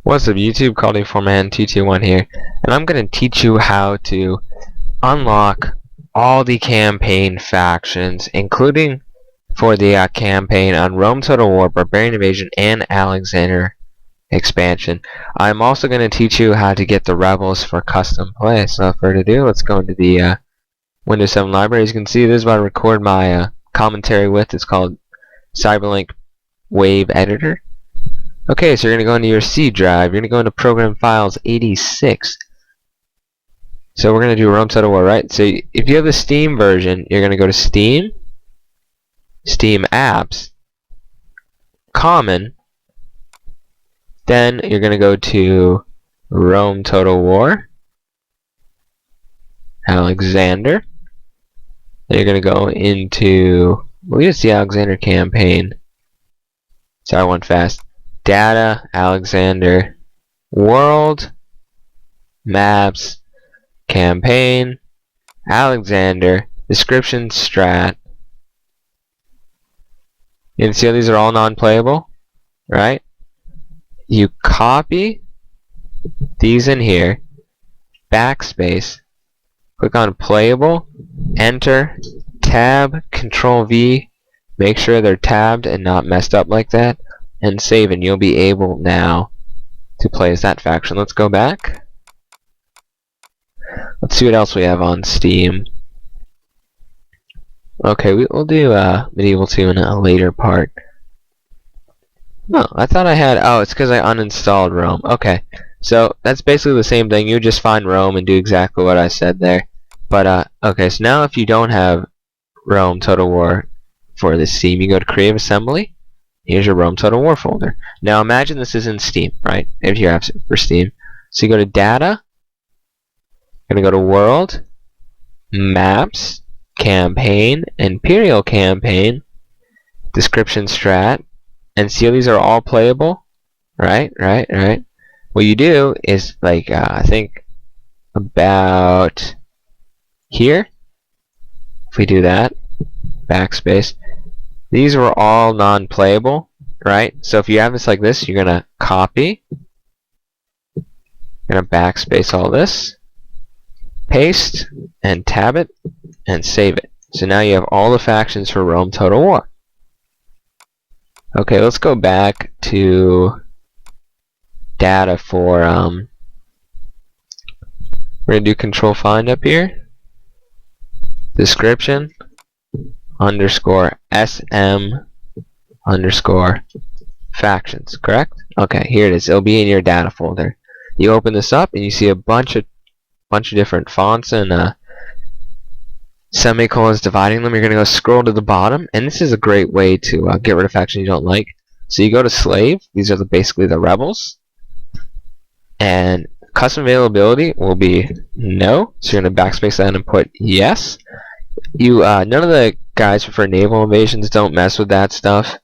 What's up YouTube, Calling for Man 221 here, and I'm going to teach you how to unlock all the campaign factions, including for the campaign on Rome Total War, Barbarian Invasion, and Alexander expansion. I'm also going to teach you how to get the rebels for custom play. So without further ado, let's go into the Windows 7 library. As you can see, this is what I record my commentary with. It's called Cyberlink Wave Editor. Okay, so you're going to go into your C drive. You're going to go into Program Files 86. So we're going to do Rome Total War, right? So if you have the Steam version, you're going to go to Steam, Steam Apps, Common. Then you're going to go to Rome Total War, Alexander. Then you're going to go into, well, it's the Alexander campaign. Sorry, I went fast. Data, Alexander, World, Maps, Campaign, Alexander, Description, Strat. You can see how these are all non-playable, right? You copy these in here, backspace, click on Playable, Enter, Tab, Control V, make sure they're tabbed and not messed up like that, and save, and you'll be able now to play as that faction. Let's go back. Let's see what else we have on Steam. Okay, we'll do Medieval 2 in a later part. Oh, I thought I had, oh, it's because I uninstalled Rome. Okay, so that's basically the same thing. You just find Rome and do exactly what I said there. But, okay, so now if you don't have Rome Total War for the Steam, you go to Creative Assembly. Here's your Rome Total War folder. Now imagine this is in Steam, right? If you have it for Steam. So you go to Data, you're going to go to World, Maps, Campaign, Imperial Campaign, Description, Strat, and see how these are all playable? Right. What you do is, like, I think about here. If we do that, backspace. These were all non-playable, right? So if you have this like this, you're going to copy, you're going to backspace all this, paste, and tab it, and save it. So now you have all the factions for Rome Total War. Okay, let's go back to data for, we're going to do Control Find up here, description, underscore SM underscore factions, correct? Okay, here it is. It'll be in your data folder. You open this up and you see a bunch of different fonts and semicolons dividing them. You're gonna go scroll to the bottom, and this is a great way to get rid of factions you don't like. So you go to slave. These are basically the rebels, and custom availability will be no. So you're gonna backspace that and put yes. You none of the guys for naval invasions, don't mess with that stuff.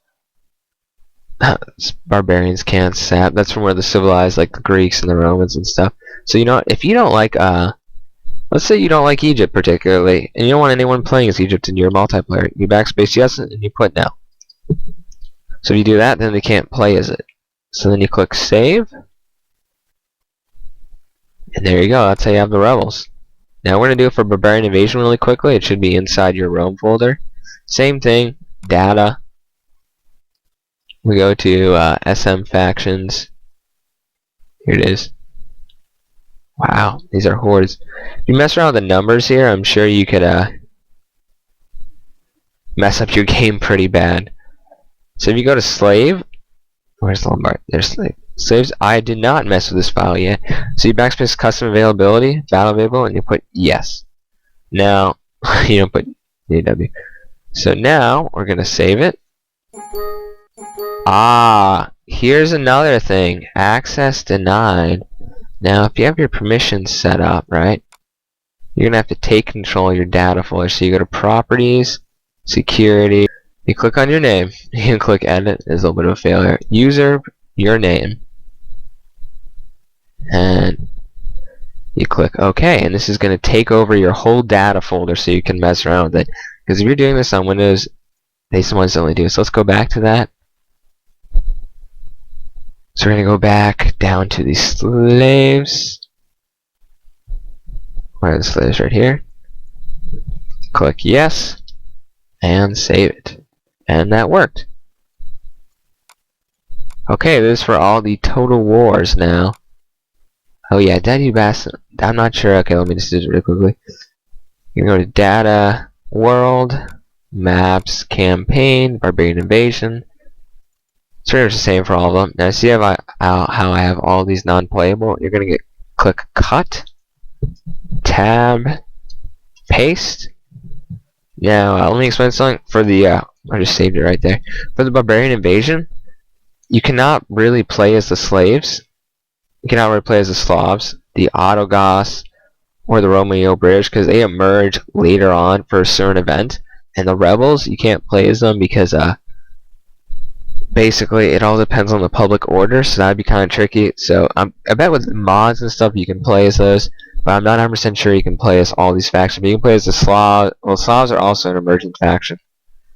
Barbarians can't sap. That's from where the civilized, like the Greeks and the Romans and stuff. So you know, if you don't like, let's say you don't like Egypt particularly, and you don't want anyone playing as Egypt in your multiplayer, you backspace yes and you put no. So if you do that, then they can't play as it. So then you click save, and there you go. That's how you have the rebels. Now we're going to do it for Barbarian Invasion really quickly. It should be inside your Rome folder. Same thing, data. We go to SM factions. Here it is. Wow, these are hordes. If you mess around with the numbers here, I'm sure you could mess up your game pretty bad. So if you go to slave, where's Lombard? There's slave. Slaves, I did not mess with this file yet. So you backspace custom availability, battle available, and you put yes. Now, you don't put DW. So now, we're going to save it. Ah, here's another thing. Access denied. Now, if you have your permissions set up, right, you're going to have to take control of your data folder. So you go to Properties, Security, you click on your name, you can click Edit, there's a little bit of a failure. User, your name. And you click OK, and this is going to take over your whole data folder so you can mess around with it. Because if you're doing this on Windows, they sometimes only do. So let's go back to that. So we're going to go back down to the slaves. Where are the slaves? Right here. Click yes, and save it. And that worked. Okay, this is for all the total wars now. Oh yeah, Daddy Bass. I'm not sure. Okay, let me just do it really quickly. You can go to Data, World, Maps, Campaign, Barbarian Invasion. It's pretty much the same for all of them. Now see how I have all these non-playable? You're going to click Cut, Tab, Paste. Now let me explain something. For the I just saved it right there. For the Barbarian Invasion, you cannot really play as the slaves. You cannot really play as the Slavs, the Autogoths, or the Romeo-British, because they emerge later on for a certain event. And the rebels, you can't play as them because basically it all depends on the public order, so that'd be kind of tricky. So I bet with mods and stuff you can play as those, but I'm not 100% sure you can play as all these factions. But you can play as the Slav. Well, Slavs are also an emerging faction,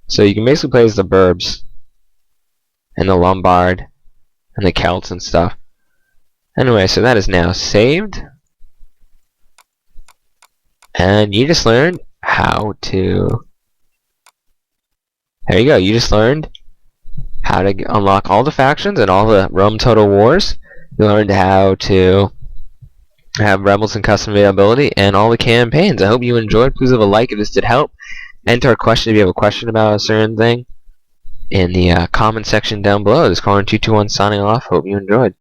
so you can basically play as the Burbs and the Lombard and the Celts and stuff. Anyway, so that is now saved, and you just learned how to. There you go. You just learned how to unlock all the factions and all the Rome Total Wars. You learned how to have rebels and custom availability and all the campaigns. I hope you enjoyed. Please leave a like if this did help. Enter a question if you have a question about a certain thing in the comment section down below. This is Corn221 signing off. Hope you enjoyed.